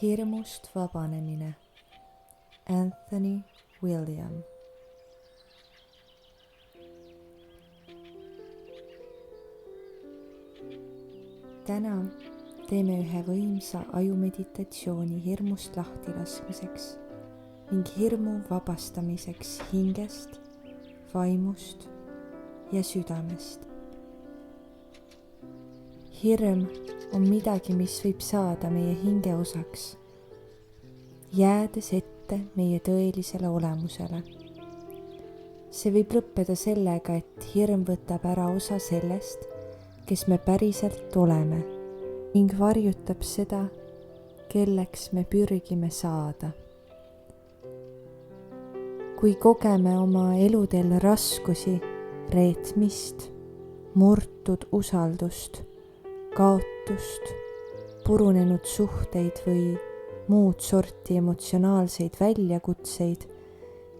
Hirmust vabanemine. Anthony William. Täna teeme ühe võimsa ajumeditatsiooni hirmust lahtilaskmiseks ning hirmu vabastamiseks hingest, vaimust ja südamest. Hirm on midagi, mis võib saada meie hinge osaks, jäädes ette meie tõelisele olemusele. See võib lõppeda sellega, et hirm võtab ära osa sellest, kes me päriselt oleme ning varjutab seda, kelleks me pürgime saada. Kui kogeme oma eludel raskusi, reetmist, murtud usaldust, kaotust, purunenud suhteid või muud sorti emotsionaalseid väljakutseid,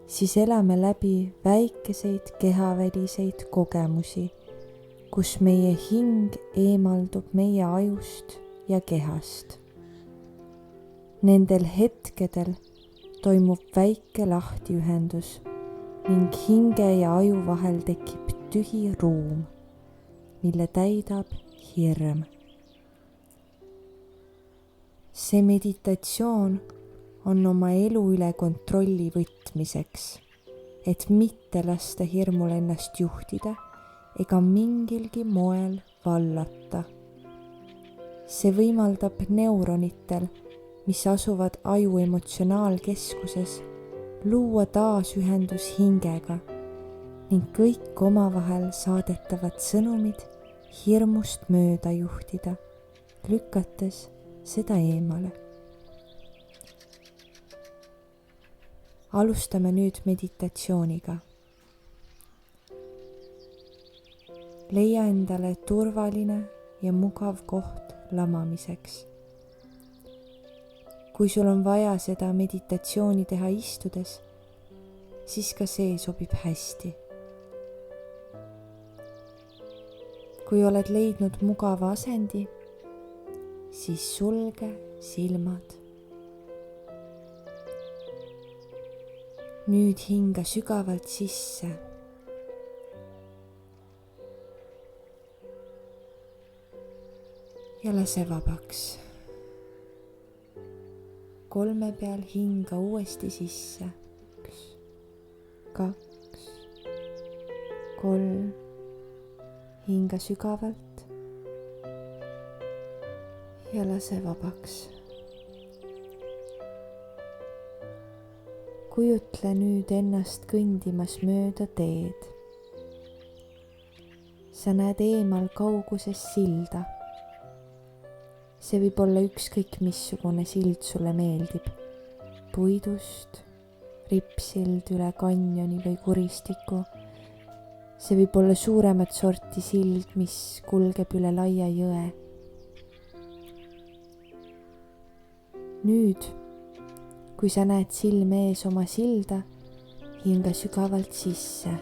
siis elame läbi väikeseid kehaväliseid kogemusi, kus meie hing eemaldub meie ajust ja kehast. Nendel hetkedel toimub väike lahtiühendus ning hinge ja aju vahel tekib tühi ruum, mille täidab hirm. See meditatsioon on oma elu üle kontrolli võtmiseks, et mitte lasta hirmul ennast juhtida ega mingilgi moel vallata. See võimaldab neuronitel, mis asuvad aju emotsionaalkeskuses, luua taas ühendus hingega ning kõik omavahel saadetavad sõnumid hirmust mööda juhtida, lükates seda eemale. Alustame nüüd meditatsiooniga. Leia endale turvaline ja mugav koht lamamiseks. Kui sul on vaja seda meditatsiooni teha istudes, siis ka see sobib hästi. Kui oled leidnud mugava asendi, siis sulge silmad. Nüüd hinga sügavalt sisse. Ja lase vabaks. 3 peal hinga uuesti sisse. 1, 2, 3. Hinga sügavalt ja lase vabaks. Kujutle nüüd ennast kõndimas mööda teed. Sa näed eemal kauguses silda. See võib olla ükskõik missugune sild sulle meeldib. Puidust, rippsild üle kanjoni või kuristiku. See võib olla suuremat sorti sild, mis kulgeb üle laia jõe. Nüüd, kui sa näed silme ees oma silda, hinga sügavalt sisse.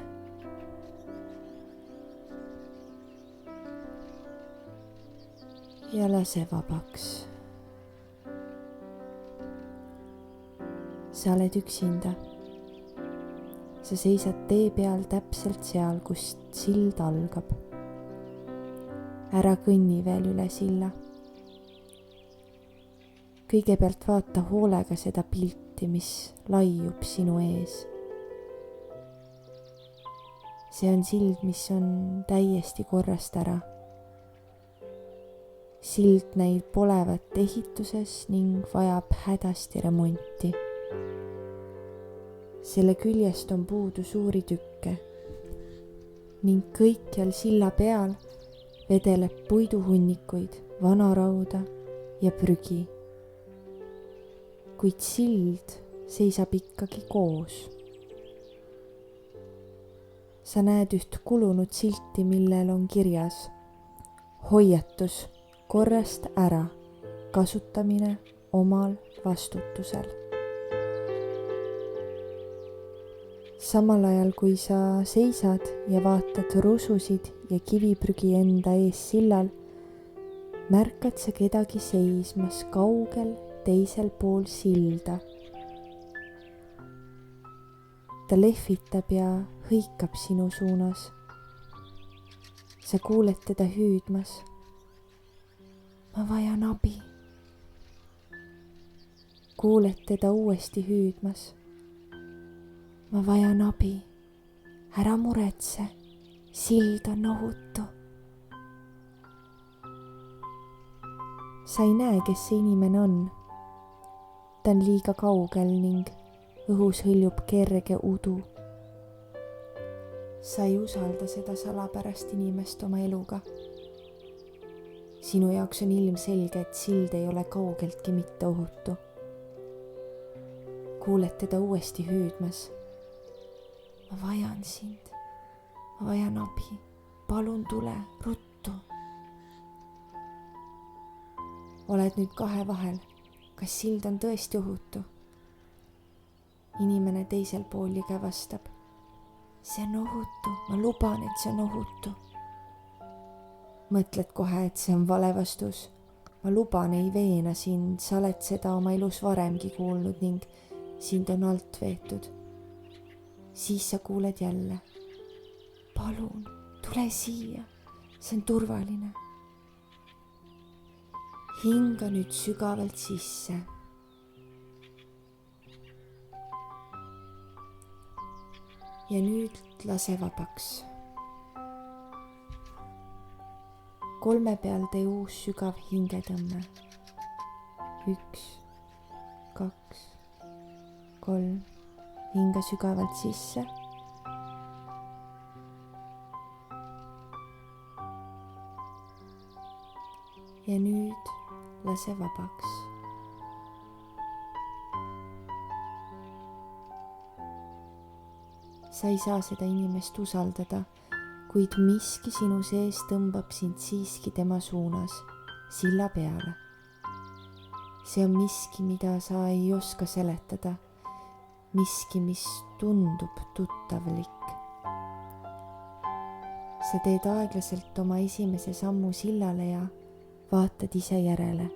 Ja lase vabaks. Sa oled üksinda. Sa seisad tee peal täpselt seal, kust sild algab. Ära kõnni veel üle silla. Kõigepealt vaata hoolega seda pilti, mis laiub sinu ees. See on sild, mis on täiesti korrast ära. Sild näib polevat ehituses ning vajab hädasti remonti. Selle küljest on puudu suuri tükke ning kõikjal silla peal vedeleb puiduhunnikuid, vanarauda ja prügi. Kuid sild seisab ikkagi koos. Sa näed üht kulunud silti, millel on kirjas hoiatus, korrast ära, kasutamine omal vastutusel. Samal ajal, kui sa seisad ja vaatad rususid ja kiviprügi enda ees sillal, märkad sa kedagi seismas kaugel teisel pool silda. ta lehvitab ja hõikab sinu suunas. sa kuuled teda hüüdmas. ma vajan abi. kuuled teda uuesti hüüdmas. ma vajan abi. ära muretse, sild on ohutu. sa ei näe, kes see inimene on. ta on liiga kaugel ning õhus hõljub kerge udu. sa ei usalda seda salapärast inimest oma eluga. sinu jaoks on ilmselge, et sild ei ole kaugeltki mitte ohutu. kuuled teda uuesti hüüdmas. ma vajan sind. ma vajan abi. palun tule, ruttu. oled nüüd kahe vahel. kas sild on tõesti ohutu? inimene teisel pool liige vastab. see on ohutu, ma luban, et see on ohutu. mõtled kohe, et see on vale vastus. ma luban, ei veena sind, sa oled seda oma elus varemgi kuulnud ning sind on alt veetud. siis sa kuuled jälle. palun, tule siia, see on turvaline. hinga nüüd sügavalt sisse. ja nüüd lase vabaks. 3 peal tee uus sügav hingetõmme. 1, 2, 3. hinga sügavalt sisse. ja nüüd lase vabaks. sa ei saa seda inimest usaldada, kuid miski sinu sees tõmbab sind siiski tema suunas, silla peale. see on miski, mida sa ei oska seletada, miski, mis tundub tuttavlik. sa teed aeglaselt oma esimese sammu sillale ja vaatad ise järele,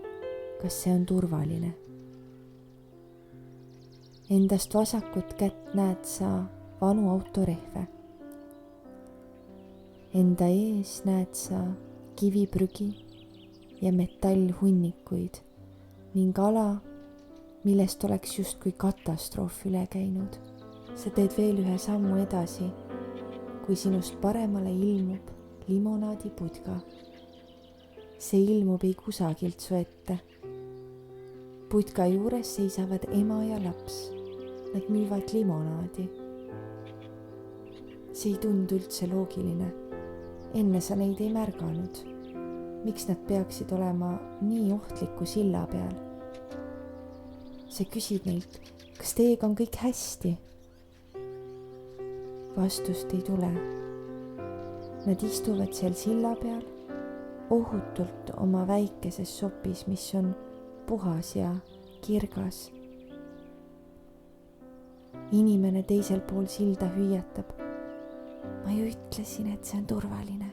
kas see on turvaline. Endast vasakut kätt näed sa vanu autorehve. Enda ees näed sa kiviprügi ja metallhunnikuid ning ala, millest oleks justkui katastroof üle käinud. sa teed veel ühe sammu edasi, kui sinust paremale ilmub limonaadiputka. see ilmub ei kusagilt su ette. putka juures seisavad ema ja laps. Nad müüvad limonaadi. see ei tundu üldse loogiline. enne sa neid ei märganud. miks nad peaksid olema nii ohtliku silla peal? sa küsid neilt, kas teiega on kõik hästi? vastust ei tule. Nad istuvad seal silla peal, ohutult oma väikeses sopis, mis on puhas ja kirgas. inimene teisel pool silda hüüatab. ma ju ütlesin, et see on turvaline.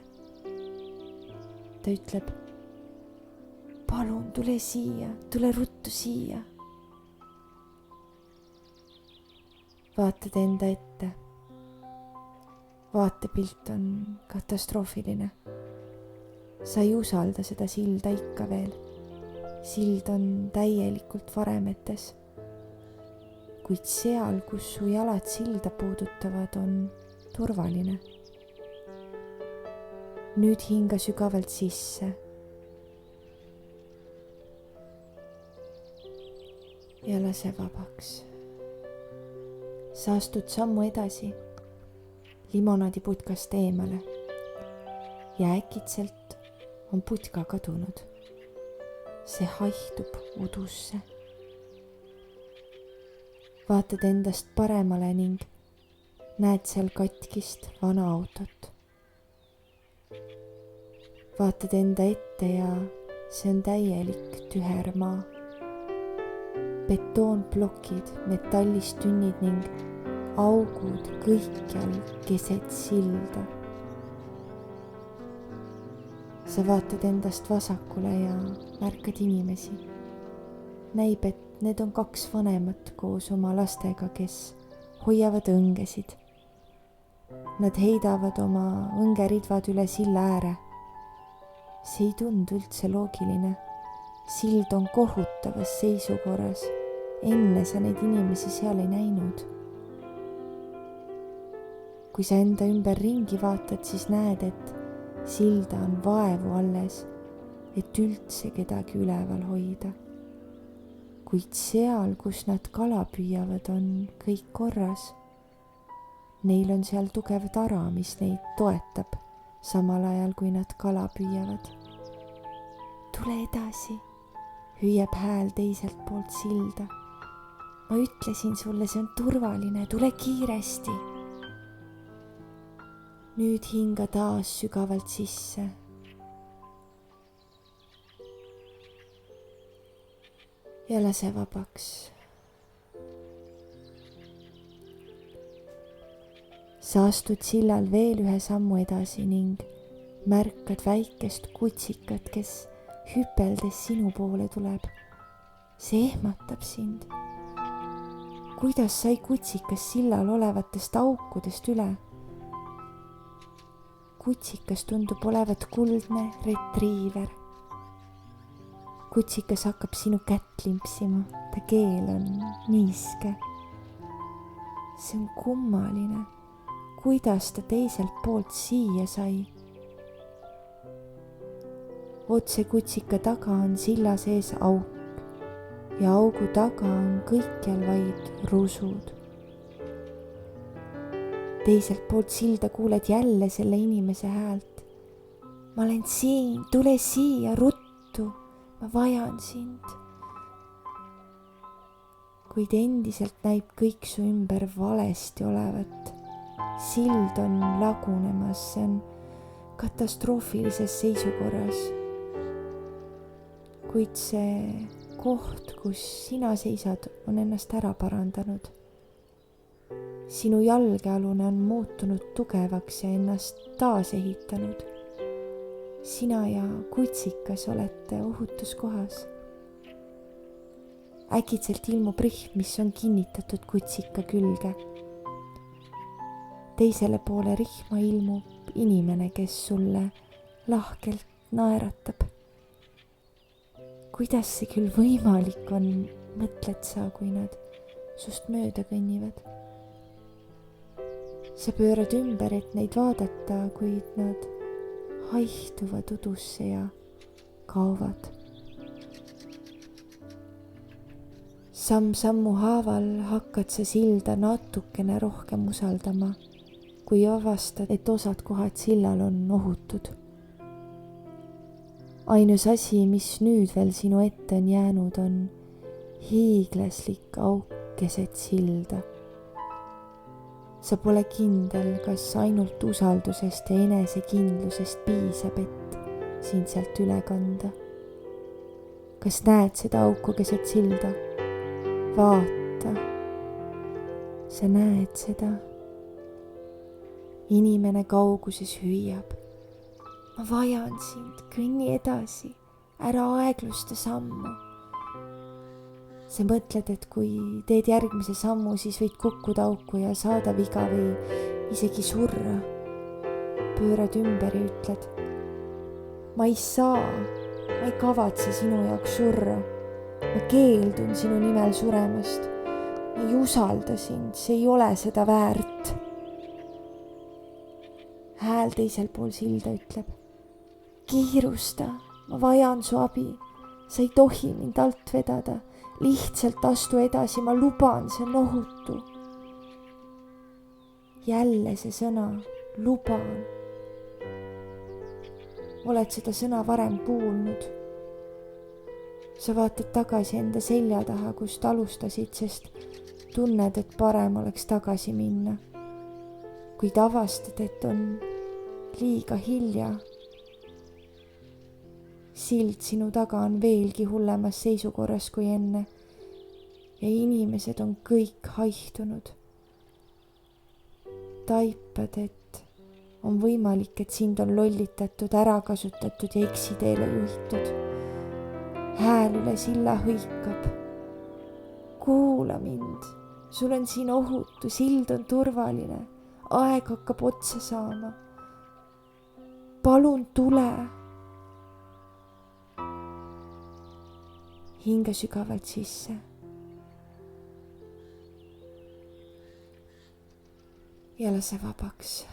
ta ütleb, palun tule siia, tule ruttu siia. vaatad enda ette. vaatepilt on katastroofiline. sa ei usalda seda silda ikka veel. sild on täielikult varemetes. kuid seal, kus su jalad silda puudutavad, on turvaline. nüüd hinga sügavalt sisse. ja lase vabaks. sa astud sammu edasi, limonaadiputkast eemale ja äkitselt on putka kadunud. see haihtub udusse. vaatad endast paremale ning näed seal katkist vana autot. vaatad enda ette ja see on täielik tühermaa. betoonplokid, metallist tünnid ning augud kõikjal keset silda. sa vaatad endast vasakule ja märkad inimesi. näib, et need on 2 vanemat koos oma lastega, kes hoiavad õngesid. Nad heidavad oma õngeridvad üle silla ääre. See ei tundu üldse loogiline. Sild on kohutavas seisukorras. Enne sa neid inimesi seal ei näinud. Kui sa enda ümber ringi vaatad, siis näed, et silda on vaevu alles, et üldse kedagi üleval hoida. Kuid seal, kus nad kala püüavad, on kõik korras. Neil on seal tugev tara, mis neid toetab, samal ajal kui nad kala püüavad. Tule edasi, hüüab hääl teiselt poolt silda. Ma ütlesin sulle, see on turvaline, tule kiiresti. Nüüd hinga taas sügavalt sisse. Ja lase vabaks. Sa astud sillal veel ühe sammu edasi ning märkad väikest kutsikat, kes hüpeldes sinu poole tuleb. See ehmatab sind. Kuidas sai kutsikas sillal olevatest aukudest üle? Kutsikas tundub olevat kuldne retriiver. Kutsikas hakkab sinu kätt limpsima, ta keel on niiske. See on kummaline. Kuidas ta teiselt poolt siia sai? Otse kutsika taga on silla sees auk ja augu taga on kõikjal vaid rusud. Teiselt poolt silda kuuled jälle selle inimese häält. Ma olen siin, tule siia, ruttu, ma vajan sind. Kuid endiselt näib kõik su ümber valesti olevat. Sild on lagunemas, see on katastroofilises seisukorras. Kuid see koht, kus sina seisad, on ennast ära parandanud. Sinu jalgealune on muutunud tugevaks ja ennast taas ehitanud. Sina ja kutsikas olete ohutus kohas. Äkitselt ilmub rihm, mis on kinnitatud kutsika külge. Teisele poole rihma ilmub inimene, kes sulle lahkelt naeratab. Kuidas see küll võimalik on, mõtled sa, kui nad sust mööda kõnnivad. Sa pöörad ümber, et neid vaadata, kuid nad haihtuvad udusse ja kaovad. Samm-sammu haaval hakkad sa silda natukene rohkem usaldama, kui avastad, et osad kohad sillal on ohutud. Ainus asi, mis nüüd veel sinu ette on jäänud, on hiiglaslik auk keset silda. Sa pole kindel, kas ainult usaldusest ja enesekindlusest piisab, et sind sealt üle kanda. Kas näed seda auku keset silda? Vaata, sa näed seda. Inimene kauguses hüüab. Ma vajan sind, kõnni edasi, ära aeglusta sammu. Sa mõtled, et kui teed järgmise sammu, siis võid kukkuda auku ja saada viga või isegi surra. Pöörad ümber ja ütled, ma ei saa, ma ei kavatse sinu jaoks surra. Ma keeldun sinu nimel suremast. Ma ei usalda sind, see ei ole seda väärt. Hääl teisel pool silda ütleb, kiirusta, ma vajan su abi. Sa ei tohi mind alt vedada. Lihtsalt astu edasi, ma luban, see on ohutu. Jälle see sõna, luban. Oled seda sõna varem kuulnud? Sa vaatad tagasi enda selja taha, kust alustasid, sest tunned, et parem oleks tagasi minna. Kuid avastad, et on liiga hilja. Sild sinu taga on veelgi hullemas seisukorras kui enne ja inimesed on kõik haihtunud. Taipad, et on võimalik, et sind on lollitatud, ära kasutatud ja eksiteele juhitud. Hääl üle silla hõikab. laula mind. sul on siin ohutu, sild on turvaline, aeg hakkab otsa saama. palun tule. hinga sügavalt sisse. ja lase vabaks.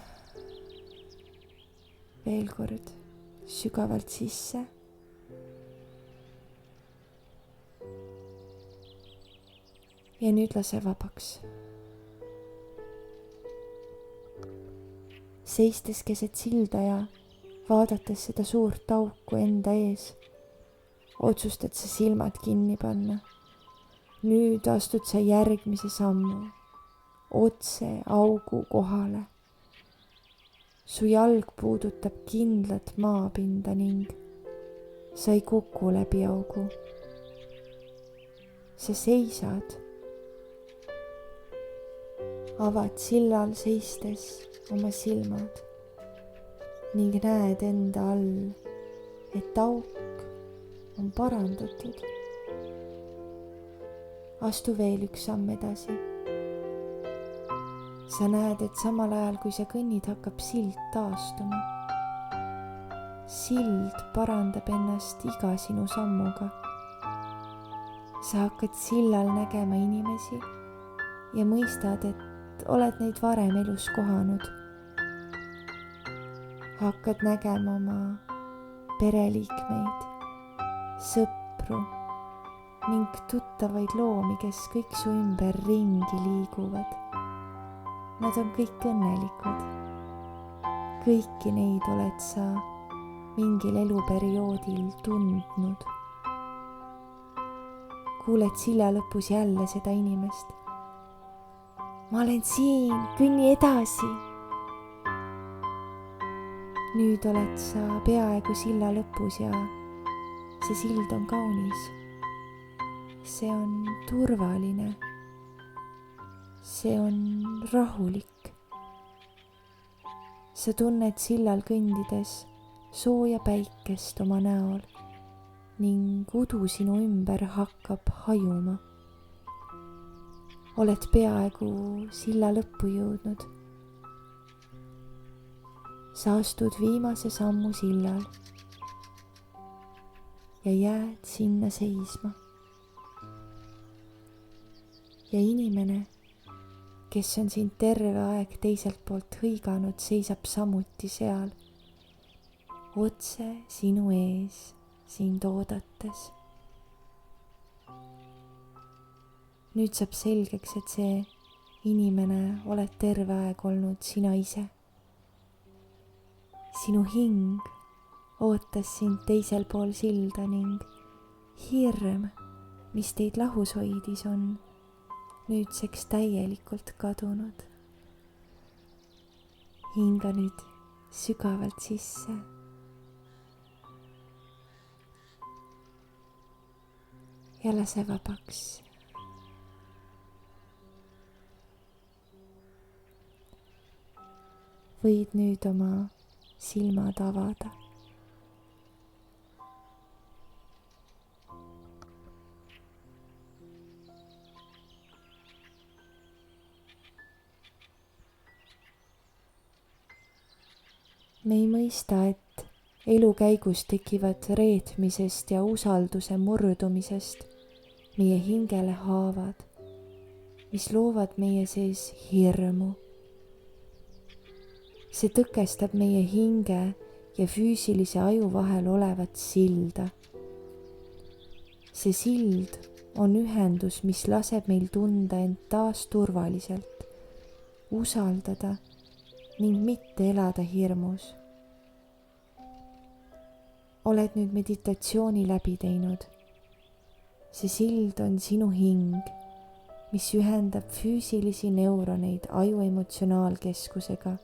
veel kord sügavalt sisse. ja nüüd lase vabaks. seistes keset silda ja vaadates seda suurt auku enda ees, otsustad sa silmad kinni panna. nüüd astud sa järgmise sammu, otse augu kohale. su jalg puudutab kindlat maapinda ning sa ei kuku läbi augu. sa seisad. avad sillal seistes oma silmad ning näed enda all, et auk on parandatud. astu veel üks samm edasi. sa näed, et samal ajal, kui sa kõnnid, hakkab sild taastuma. sild parandab ennast iga sinu sammuga. sa hakkad sillal nägema inimesi ja mõistad, et oled neid varem elus kohanud. hakkad nägema oma pereliikmeid, sõpru ning tuttavaid loomi, kes kõik su ümber ringi liiguvad. Nad on kõik õnnelikud. kõiki neid oled sa mingil eluperioodil tundnud. kuuled silla lõpus jälle seda inimest. ma olen siin, kõnni edasi. nüüd oled sa peaaegu silla lõpus ja see sild on kaunis. see on turvaline. see on rahulik. sa tunned sillal kõndides sooja päikest oma näol ning udu sinu ümber hakkab hajuma. oled peaaegu silla lõppu jõudnud. sa astud viimase sammu sillal ja jääd sinna seisma. ja inimene, kes on sind terve aeg teiselt poolt hõiganud, seisab samuti seal, otse sinu ees, sind oodates. nüüd saab selgeks, et see inimene oled terve aeg olnud sina ise. sinu hing ootas sind teisel pool silda ning hirm, mis teid lahus hoidis, on nüüdseks täielikult kadunud. hinga nüüd sügavalt sisse. ja lase vabaks. võid nüüd oma silmad avada. me ei mõista, et elu käigus tekivad reetmisest ja usalduse murdumisest meie hingele haavad, mis loovad meie sees hirmu. see tõkestab meie hinge ja füüsilise aju vahel olevat silda. see sild on ühendus, mis laseb meil tunda end taas turvaliselt, usaldada ning mitte elada hirmus. oled nüüd meditatsiooni läbi teinud. see sild on sinu hing, mis ühendab füüsilisi neuroneid aju emotsionaalkeskusega,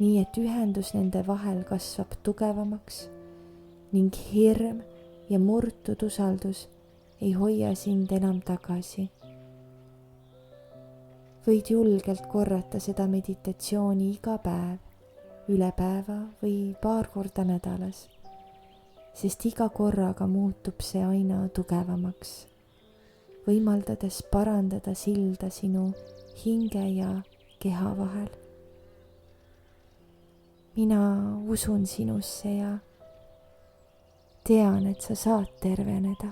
nii et ühendus nende vahel kasvab tugevamaks ning hirm ja murtud usaldus ei hoia sind enam tagasi. võid julgelt korrata seda meditatsiooni iga päev, üle päeva või paar korda nädalas, sest iga korraga muutub see aina tugevamaks. võimaldades parandada silda sinu hinge ja keha vahel. mina usun sinusse ja tean, et sa saad terveneda.